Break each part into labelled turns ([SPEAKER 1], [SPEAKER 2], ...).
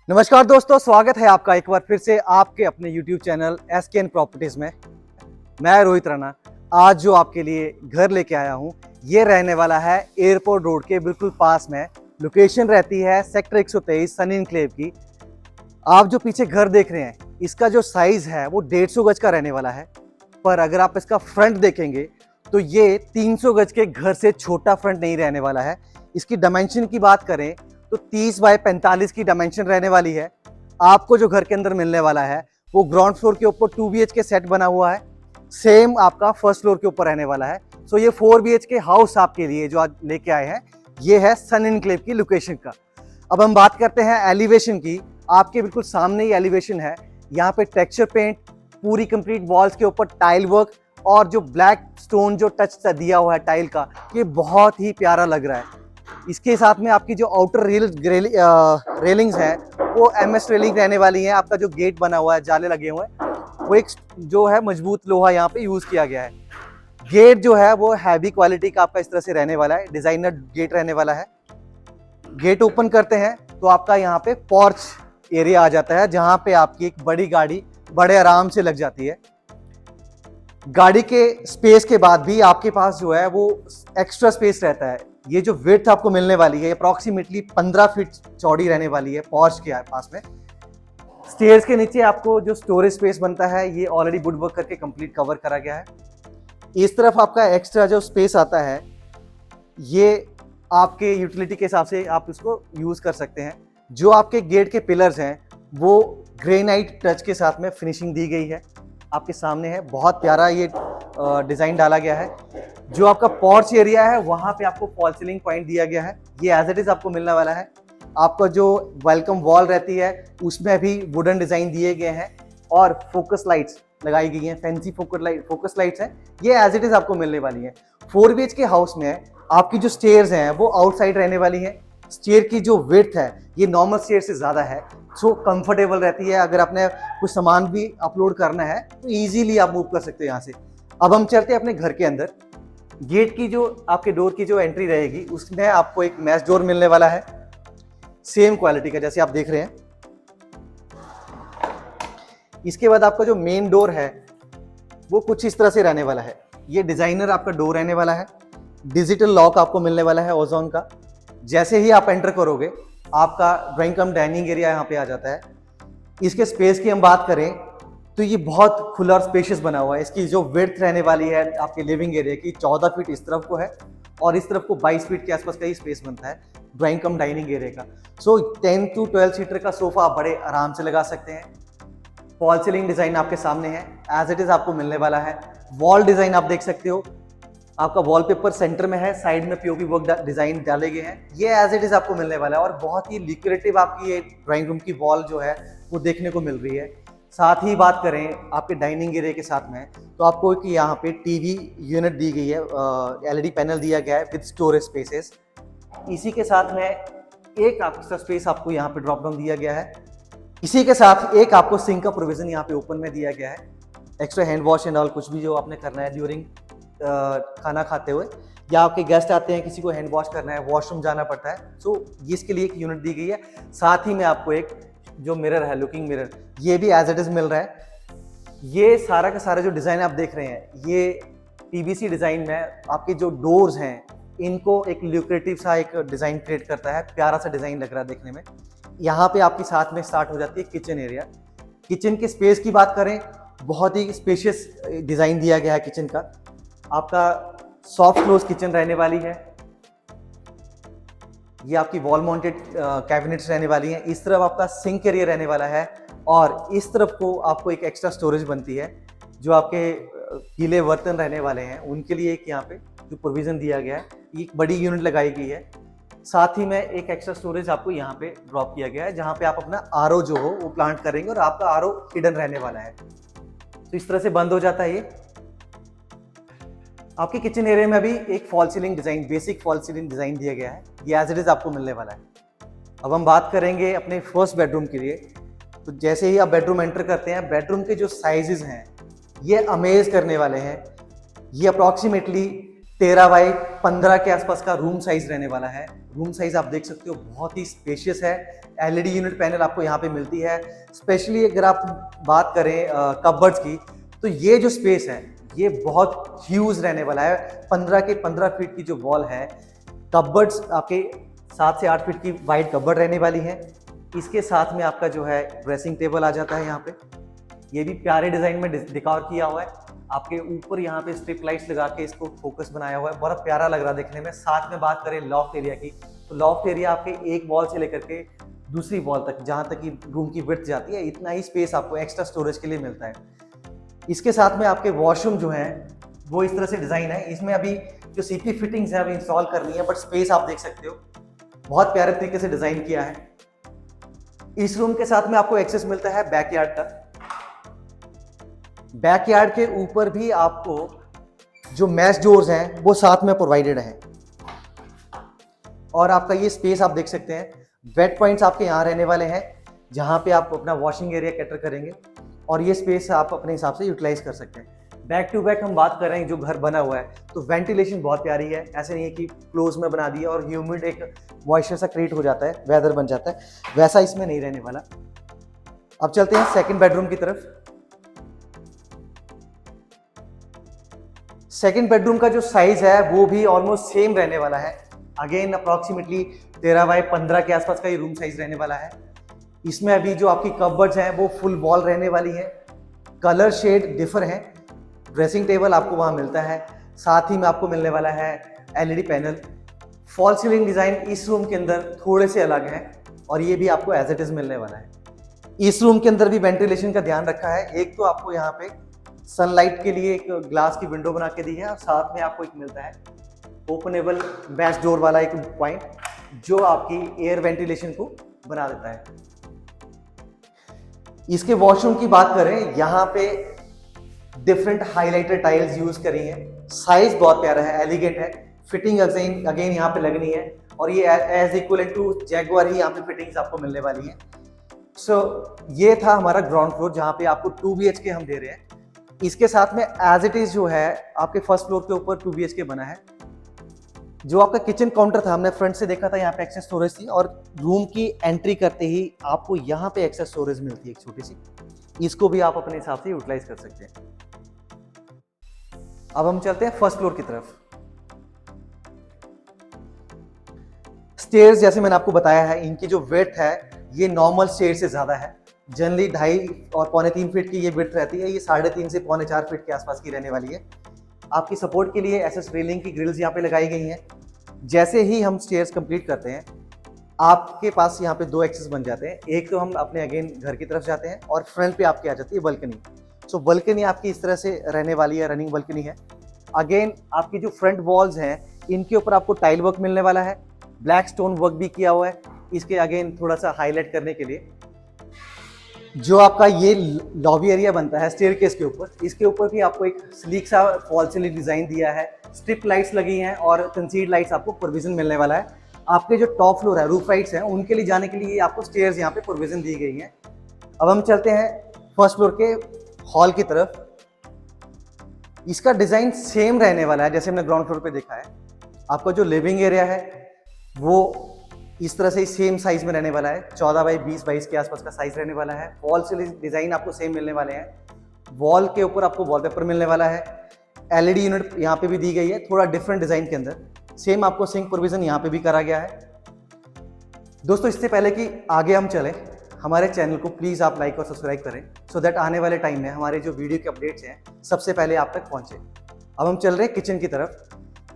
[SPEAKER 1] नमस्कार दोस्तों, स्वागत है आपका एक बार फिर से आपके अपने YouTube चैनल एसकेएन प्रॉपर्टीज में। मैं रोहित राणा आज जो आपके लिए घर लेके आया हूँ, ये रहने वाला है एयरपोर्ट रोड के बिल्कुल पास में। लोकेशन रहती है सेक्टर 123 सन एन्क्लेव की। आप जो पीछे घर देख रहे हैं, इसका जो साइज है वो 150 गज का रहने वाला है। पर अगर आप इसका फ्रंट देखेंगे तो ये 300 गज के घर से छोटा फ्रंट नहीं रहने वाला है। इसकी डायमेंशन की बात करें तो 30 बाय 45 की डायमेंशन रहने वाली है। आपको जो घर के अंदर मिलने वाला है वो ग्राउंड फ्लोर के ऊपर 2 BHK सेट बना हुआ है, सेम आपका फर्स्ट फ्लोर के ऊपर रहने वाला है। सो ये 4 BHK हाउस आपके लिए जो आज लेके आए हैं, ये है सन एन्क्लेव की लोकेशन का। अब हम बात करते हैं एलिवेशन की। आपके बिल्कुल सामने ही एलिवेशन है। यहाँ पे टेक्सचर पेंट, पूरी कंप्लीट वॉल्स के ऊपर टाइल वर्क और जो ब्लैक स्टोन जो टच दिया हुआ है टाइल का, ये बहुत ही प्यारा लग रहा है। इसके साथ में आपकी जो आउटर रेलिंग्स है वो MS रेलिंग रहने वाली है। आपका जो गेट बना हुआ है, जाले लगे हुए हैं, वो एक जो है मजबूत लोहा यहाँ पे यूज किया गया है। गेट जो है वो हैवी क्वालिटी का आपका इस तरह से रहने वाला है, डिजाइनर गेट रहने वाला है। गेट ओपन करते हैं तो आपका यहाँ पे पोर्च एरिया आ जाता है, जहाँ पे आपकी एक बड़ी गाड़ी बड़े आराम से लग जाती है। गाड़ी के स्पेस के बाद भी आपके पास जो है वो एक्स्ट्रा स्पेस रहता है। ये जो विड्थ आपको मिलने वाली है अप्रॉक्सीमेटली 15 फीट चौड़ी रहने वाली है पोर्च के पास में। स्टेयर्स के नीचे आपको जो स्टोरेज स्पेस बनता है, ये ऑलरेडी वुड वर्क करके कंप्लीट कवर करा गया है। इस तरफ आपका एक्स्ट्रा जो स्पेस आता है, ये आपके यूटिलिटी के हिसाब से आप इसको यूज कर सकते हैं। जो आपके गेट के पिलर्स हैं वो ग्रेनाइट टच के साथ में फिनिशिंग दी गई है, आपके सामने है। बहुत प्यारा ये डिजाइन डाला गया है। जो आपका पोर्च एरिया है वहां पे आपको फॉल सीलिंग पॉइंट दिया गया है, ये एज इट इज आपको मिलने वाला है। आपका जो वेलकम वॉल रहती है उसमें भी वुडन डिजाइन दिए गए हैं और फोकस लाइट्स लगाई गई हैं, फैंसी फोकस लाइट्स हैं, ये एज इट इज आपको मिलने वाली है। 4 BHK हाउस में आपकी जो स्टेयर्स हैं वो आउटसाइड रहने वाली है। स्टेयर की जो विड्थ है ये नॉर्मल स्टेयर से ज्यादा है, सो कंफर्टेबल रहती है। अगर आपने कुछ सामान भी अपलोड करना है तो इजीली आप मूव कर सकते हो यहाँ से। अब हम चलते हैं अपने घर के अंदर। गेट की जो आपके डोर की जो एंट्री रहेगी उसमें आपको एक मैश डोर मिलने वाला है, सेम क्वालिटी का जैसे आप देख रहे हैं। इसके बाद आपका जो मेन डोर है वो कुछ इस तरह से रहने वाला है। ये डिजाइनर आपका डोर रहने वाला है। डिजिटल लॉक आपको मिलने वाला है ओजोन का। जैसे ही आप एंटर करोगे आपका ड्राइंग कम डाइनिंग एरिया यहाँ पे आ जाता है। इसके स्पेस की हम बात करें तो ये बहुत खुला और स्पेशियस बना हुआ है। इसकी जो विड्थ रहने वाली है आपके लिविंग एरिया की 14 फीट इस तरफ को है और इस तरफ को 22 फीट के आसपास का ही स्पेस बनता है ड्राइंग कम डाइनिंग एरिया का। सो 10 to 12 सीटर का सोफा आप बड़े आराम से लगा सकते हैं। फॉल सीलिंग डिजाइन आपके सामने है, एज इट इज आपको मिलने वाला है। वॉल डिजाइन आप देख सकते हो, आपका वॉलपेपर सेंटर में है, साइड में POP वर्क डिजाइन डाले गए हैं, ये एज इट इज आपको मिलने वाला है। और बहुत ही लिक्रेटिव आपकी ये ड्राइंग रूम की वॉल जो है वो देखने को मिल रही है। साथ ही बात करें आपके डाइनिंग एरिया के साथ में तो आपको एक यहाँ पे TV यूनिट दी गई है, LED पैनल दिया गया है विद स्टोरेज स्पेसेस। इसी के साथ में एक एक्स्ट्रा स्पेस आपको यहाँ पे ड्रॉप डाउन दिया गया है। इसी के साथ एक आपको सिंक का प्रोविजन यहाँ पे ओपन में दिया गया है। Extra hand wash and all कुछ भी जो आपने करना है ड्यूरिंग खाना खाते हुए, या आपके गेस्ट आते हैं किसी को हैंड वॉश करना है, वॉशरूम जाना पड़ता है, सो इसके लिए एक यूनिट दी गई है। साथ ही में आपको एक जो मिरर है, लुकिंग मिरर, ये भी एज इट इज मिल रहा है। ये सारा का सारा जो डिजाइन आप देख रहे हैं ये PVC डिजाइन में आपके जो डोर्स हैं इनको एक ल्यूक्रेटिव सा एक डिजाइन क्रिएट करता है। प्यारा सा डिजाइन लग रहा है देखने में। यहाँ पे आपकी साथ में स्टार्ट हो जाती है किचन एरिया। किचन के स्पेस की बात करें, बहुत ही स्पेशियस डिजाइन दिया गया है किचन का। आपका सॉफ्ट क्लोज किचन रहने वाली है। ये आपकी वॉल माउंटेड कैबिनेट्स रहने वाली हैं। इस तरफ आपका सिंक एरिया रहने वाला है और इस तरफ को आपको एक एक्स्ट्रा स्टोरेज बनती है। जो आपके गीले बर्तन रहने वाले हैं उनके लिए एक यहाँ पे जो प्रोविजन दिया गया है, एक बड़ी यूनिट लगाई गई है। साथ ही में एक एक्स्ट्रा स्टोरेज आपको यहाँ पे ड्रॉप किया गया है, जहाँ पे आप अपना RO जो हो वो प्लांट करेंगे और आपका RO हिडन रहने वाला है। तो इस तरह से बंद हो जाता है ये। आपके किचन एरिया में भी एक fall ceiling design, basic fall ceiling design दिया गया है, ये एज इट इज आपको मिलने वाला है। अब हम बात करेंगे अपने फर्स्ट बेडरूम के लिए। तो जैसे ही आप बेडरूम एंटर करते हैं, बेडरूम के जो साइजेस हैं ये अमेज करने वाले हैं। ये अप्रॉक्सीमेटली 13 बाई 15 के आसपास का रूम साइज रहने वाला है। रूम साइज आप देख सकते हो बहुत ही स्पेशियस है। एलईडी यूनिट पैनल आपको यहाँ पे मिलती है। स्पेशली अगर आप बात करें कबर्ड्स की, तो ये जो स्पेस है ये बहुत ह्यूज रहने वाला है। 15 के 15 फीट की जो वॉल है, कबर्ड्स आपके 7 से 8 फीट की वाइड कबर्ड रहने वाली है। इसके साथ में आपका जो है ड्रेसिंग टेबल आ जाता है यहाँ पे। ये भी प्यारे डिजाइन में डेकोर किया हुआ है। आपके ऊपर यहाँ पे स्ट्रिप लाइट्स लगा के इसको फोकस बनाया हुआ है, बड़ा प्यारा लग रहा है देखने में। साथ में बात करें लॉफ्ट एरिया की, तो लॉफ्ट एरिया आपके एक वॉल से लेकर के दूसरी वॉल तक, जहाँ तक कि रूम की विड्थ जाती है, इतना ही स्पेस आपको एक्स्ट्रा स्टोरेज के लिए मिलता है। इसके साथ में आपके वॉशरूम जो है वो इस तरह से डिजाइन है। इसमें अभी जो सीपी फिटिंग्स है अभी इंस्टॉल करनी है, बट स्पेस आप देख सकते हो बहुत प्यारे तरीके से डिजाइन किया है। इस रूम के साथ में आपको एक्सेस मिलता है बैकयार्ड का। बैकयार्ड के ऊपर भी आपको जो मैश डोर्स हैं वो साथ में प्रोवाइडेड है। और आपका ये स्पेस आप देख सकते हैं, वेट पॉइंट्स आपके यहाँ रहने वाले हैं, जहाँ पे आप अपना वॉशिंग एरिया कैटर करेंगे और ये स्पेस आप अपने हिसाब से यूटिलाइज कर सकते हैं। बैक टू बैक हम बात कर रहे हैं जो घर बना हुआ है, तो वेंटिलेशन बहुत प्यारी है। ऐसे नहीं है कि क्लोज में बना दिया और ह्यूमिड एक मॉइस्चर सा क्रिएट हो जाता है, वेदर बन जाता है, वैसा इसमें नहीं रहने वाला। अब चलते हैं सेकंड बेडरूम की तरफ। सेकंड बेडरूम का जो साइज है वो भी ऑलमोस्ट सेम रहने वाला है। अगेन अप्रॉक्सीमेटली 13 बाय 15 के आसपास का ये रूम साइज रहने वाला है। इसमें अभी जो आपकी कबर्ड्स हैं वो फुल वॉल रहने वाली है। कलर शेड डिफर है। ड्रेसिंग टेबल आपको वहाँ मिलता है, साथ ही में आपको मिलने वाला है LED panel. Fall ceiling design इस रूम के अंदर थोड़े से अलग है और ये भी आपको एज इट इज़ मिलने वाला है। इस रूम के अंदर भी वेंटिलेशन का ध्यान रखा है। एक तो आपको यहाँ पे सनलाइट के लिए एक ग्लास की विंडो बना के दी है और साथ में आपको एक मिलता है ओपनेबल मैश डोर वाला एक पॉइंट, जो आपकी एयर वेंटिलेशन को बना देता है। इसके वॉशरूम की बात करें, यहाँ पे डिफरेंट हाइलाइटर टाइल्स यूज करी हैं। साइज बहुत प्यारा है, एलिगेंट है। फिटिंग अगेन यहाँ पे लगनी है और ये एज इक्वल टू जैगुआर ही यहाँ पे फिटिंग्स आपको मिलने वाली है। ये था हमारा ग्राउंड फ्लोर, जहाँ पे आपको 2 BHK हम दे रहे हैं। इसके साथ में एज इट इज जो है आपके फर्स्ट फ्लोर के ऊपर 2 BHK बना है। जो आपका किचन काउंटर था, हमने फ्रंट से देखा था, यहाँ पे एक्सेस स्टोरेज थी और रूम की एंट्री करते ही आपको यहाँ पे एक्सेस स्टोरेज मिलती है एक छोटी सी। इसको भी आप अपने हिसाब से यूटिलाइज कर सकते हैं। अब हम चलते हैं फर्स्ट फ्लोर की तरफ। स्टेयर्स जैसे मैंने आपको बताया है, इनकी जो विड्थ है ये नॉर्मल स्टेयर से ज्यादा है। जनरली 2.5 और 3.25 फीट की ये विड्थ रहती है, ये 3.5 से 4.25 फीट के आसपास की रहने वाली है। आपकी सपोर्ट के लिए एसएस रेलिंग की ग्रिल्स यहाँ पे लगाई गई हैं। जैसे ही हम स्टेयर्स कंप्लीट करते हैं, आपके पास यहाँ पे 2 एक्सेस बन जाते हैं। एक तो हम अपने अगेन घर की तरफ जाते हैं और फ्रंट पे आपकी आ जाती है बल्कनी। सो बल्कनी आपकी इस तरह से रहने वाली है, रनिंग बल्कनी है। अगेन आपकी जो फ्रंट वॉल्स हैं इनके ऊपर आपको टाइल वर्क मिलने वाला है, ब्लैक स्टोन वर्क भी किया हुआ है इसके अगेन थोड़ा सा हाईलाइट करने के लिए। जो आपका ये लॉबी एरिया बनता है स्टेयरकेस के ऊपर, इसके ऊपर भी आपको एक स्लीक सा फॉल सीलिंग डिजाइन दिया है। स्ट्रिप लाइट्स लगी हैं और कंसीड लाइट्स आपको प्रोविजन मिलने वाला है। आपके जो टॉप फ्लोर है, रूफ राइट्स हैं, उनके लिए जाने के लिए आपको स्टेयर्स यहाँ पे प्रोविजन दी गई हैं। अब हम चलते हैं फर्स्ट फ्लोर के हॉल की तरफ। इसका डिजाइन सेम रहने वाला है जैसे हमने ग्राउंड फ्लोर पे देखा है। आपका जो लिविंग एरिया है वो इस तरह से ही सेम साइज में रहने वाला है, 14 बाई 20-22 के आसपास का साइज रहने वाला है। वॉल से डिजाइन आपको सेम मिलने वाले हैं। वॉल के ऊपर आपको वॉलपेपर मिलने वाला है। एलईडी यूनिट यहाँ पे भी दी गई है, थोड़ा डिफरेंट डिजाइन के अंदर। सेम आपको सिंक प्रोविजन यहाँ पे भी करा गया है। दोस्तों, इससे पहले कि आगे हम चलें, हमारे चैनल को प्लीज़ आप लाइक और सब्सक्राइब करें, सो दैट आने वाले टाइम में हमारे जो वीडियो के अपडेट्स हैं सबसे पहले आप तक पहुँचे। अब हम चल रहे हैं किचन की तरफ।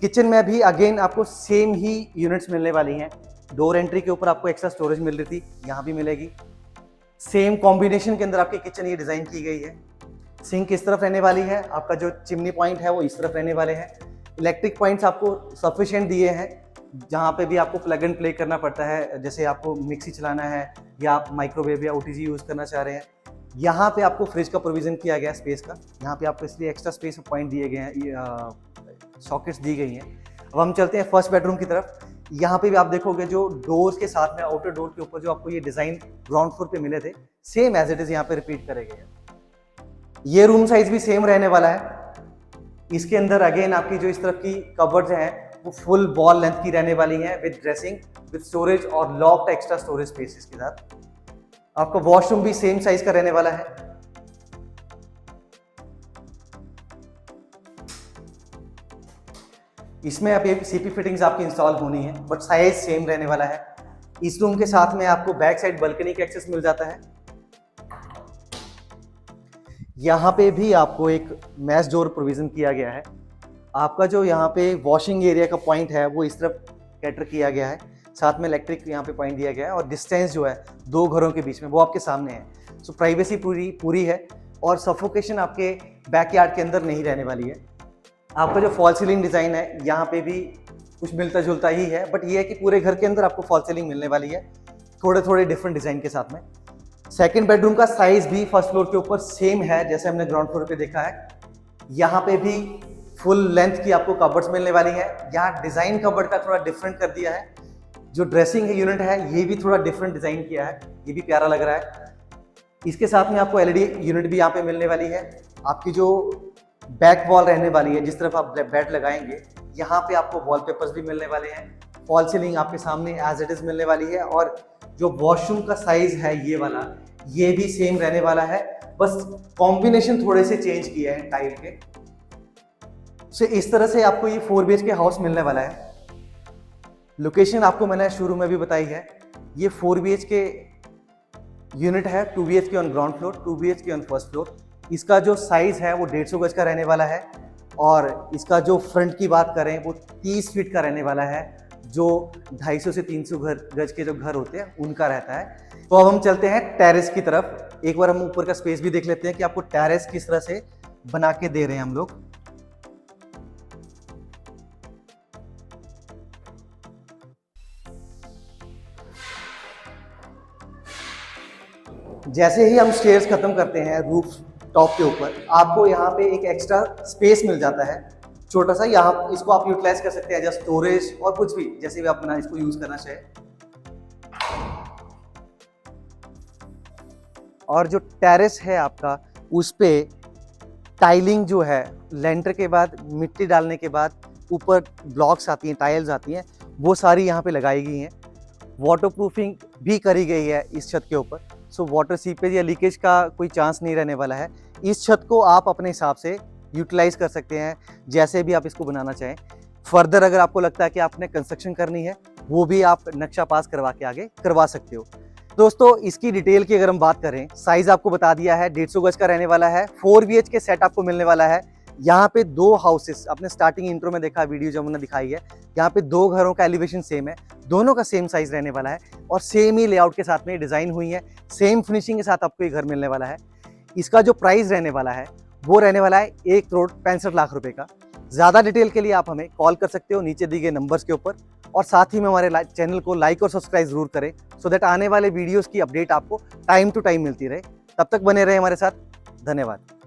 [SPEAKER 1] किचन में भी अगेन आपको सेम ही यूनिट्स मिलने वाली हैं। डोर एंट्री के ऊपर आपको एक्स्ट्रा स्टोरेज मिल रही थी, यहाँ भी मिलेगी। सेम कॉम्बिनेशन के अंदर आपकी किचन ये डिज़ाइन की गई है। सिंक इस तरफ रहने वाली है, आपका जो चिमनी पॉइंट है वो इस तरफ रहने वाले हैं। इलेक्ट्रिक पॉइंट्स आपको सफिशिएंट दिए हैं, जहाँ पे भी आपको प्लग एंड प्ले करना पड़ता है, जैसे आपको मिक्सी चलाना है या आप माइक्रोवेव या ओटीजी यूज़ करना चाह रहे हैं। यहाँ पे आपको फ्रिज का प्रोविज़न किया गया है स्पेस का, यहाँ पे आपको इसलिए एक्स्ट्रा स्पेस पॉइंट दिए गए हैं, सॉकेट्स दी गई हैं। अब हम चलते हैं फर्स्ट बेडरूम की तरफ। यहाँ पे भी आप देखोगे जो डोर्स के साथ में आउटर डोर के ऊपर जो आपको ये डिज़ाइन ग्राउंड फ्लोर पे मिले थे, सेम एज इट इज़ यहाँ पे रिपीट करे गए हैं। ये रूम साइज भी सेम रहने वाला है। इसके अंदर अगेन आपकी जो इस तरफ की कबर्ड्स हैं वो फुल वॉल लेंथ की रहने वाली है विद ड्रेसिंग, विद स्टोरेज और लॉफ्ट एक्स्ट्रा स्टोरेज स्पेस के साथ। आपका वॉशरूम भी सेम साइज का रहने वाला है। इसमें अब ये सीपी फिटिंग्स आपकी इंस्टॉल होनी है, बट साइज सेम रहने वाला है। इस रूम के साथ में आपको बैक साइड बालकनी का एक्सेस मिल जाता है। यहाँ पे भी आपको एक मैश डोर प्रोविजन किया गया है। आपका जो यहाँ पे वॉशिंग एरिया का पॉइंट है वो इस तरफ कैटर किया गया है, साथ में इलेक्ट्रिक यहाँ पे पॉइंट दिया गया है, और डिस्टेंस जो है दो घरों के बीच में वो आपके सामने है। सो प्राइवेसी पूरी है, और सफोकेशन आपके बैकयार्ड के अंदर नहीं रहने वाली है। आपका जो फॉल सीलिंग डिज़ाइन है यहाँ पे भी कुछ मिलता जुलता ही है, बट ये है कि पूरे घर के अंदर आपको फॉल सीलिंग मिलने वाली है, थोड़े डिफरेंट डिज़ाइन के साथ में। सेकंड बेडरूम का साइज भी फर्स्ट फ्लोर के ऊपर सेम है जैसे हमने ग्राउंड फ्लोर पे देखा है। यहाँ पे भी फुल लेंथ की आपको कबर्ड्स मिलने वाली है। यहाँ डिज़ाइन कबर्ड का थोड़ा डिफरेंट कर दिया है। जो ड्रेसिंग यूनिट है ये भी थोड़ा डिफरेंट डिज़ाइन किया है, ये भी प्यारा लग रहा है। इसके साथ में आपको एलईडी यूनिट भी यहाँ पे मिलने वाली है। आपकी जो बैक वॉल रहने वाली है, जिस तरफ आप बेड लगाएंगे, यहाँ पे आपको वॉलपेपर्स भी मिलने वाले हैं। फॉल सीलिंग आपके सामने एज इट इज मिलने वाली है, और जो वॉशरूम का साइज है ये वाला, ये भी सेम रहने वाला है, बस कॉम्बिनेशन थोड़े से चेंज किए हैं टाइल के। सो इस तरह से आपको ये 4 BHK हाउस मिलने वाला है। लोकेशन आपको मैंने शुरू में भी बताई है। ये 4 BHK यूनिट है, 2 BHK on ground floor, 2 BHK on first floor. इसका जो साइज है वो 150 गज का रहने वाला है, और इसका जो फ्रंट की बात करें वो 30 फीट का रहने वाला है, जो 250 से 300 गज के जो घर होते हैं उनका रहता है। तो अब हम चलते हैं टेरेस की तरफ। एक बार हम ऊपर का स्पेस भी देख लेते हैं कि आपको टेरेस किस तरह से बना के दे रहे हैं हम लोग। जैसे ही हम स्टेयर्स खत्म करते हैं रूफ टॉप के ऊपर, आपको यहाँ पे एक एक्स्ट्रा स्पेस मिल जाता है छोटा सा। यहाँ इसको आप यूटिलाइज कर सकते हैं एज स्टोरेज और कुछ भी, जैसे भी आप अपना इसको यूज करना चाहे। और जो टेरेस है आपका, उस पे टाइलिंग जो है, लेंटर के बाद मिट्टी डालने के बाद ऊपर ब्लॉक्स आती हैं, टाइल्स आती हैं, वो सारी यहाँ पे लगाई गई हैं। वाटरप्रूफिंग भी करी गई है इस छत के ऊपर। सो वाटर सीपेज या लीकेज का कोई चांस नहीं रहने वाला है। इस छत को आप अपने हिसाब से यूटिलाइज कर सकते हैं, जैसे भी आप इसको बनाना चाहें। फर्दर अगर आपको लगता है कि आपने कंस्ट्रक्शन करनी है, वो भी आप नक्शा पास करवा के आगे करवा सकते हो। दोस्तों, इसकी डिटेल की अगर हम बात करें, साइज आपको बता दिया है, 150 गज का रहने वाला है। 4 BHK सेट आपको मिलने वाला है। यहाँ पे 2 हाउसेस, आपने स्टार्टिंग इंट्रो में देखा, वीडियो जो हमने दिखाई है, यहाँ पे 2 घरों का एलिवेशन सेम है, दोनों का सेम साइज रहने वाला है, और सेम ही लेआउट के साथ में डिजाइन हुई है, सेम फिनिशिंग के साथ आपको ये घर मिलने वाला है। इसका जो प्राइस रहने वाला है वो रहने वाला है 1,65,00,000 रुपए का। ज़्यादा डिटेल के लिए आप हमें कॉल कर सकते हो नीचे दिए गए नंबर्स के ऊपर, और साथ ही में हमारे चैनल को लाइक और सब्सक्राइब जरूर करें, सो दैट आने वाले वीडियोस की अपडेट आपको टाइम टू टाइम मिलती रहे। तब तक बने रहे हमारे साथ। धन्यवाद।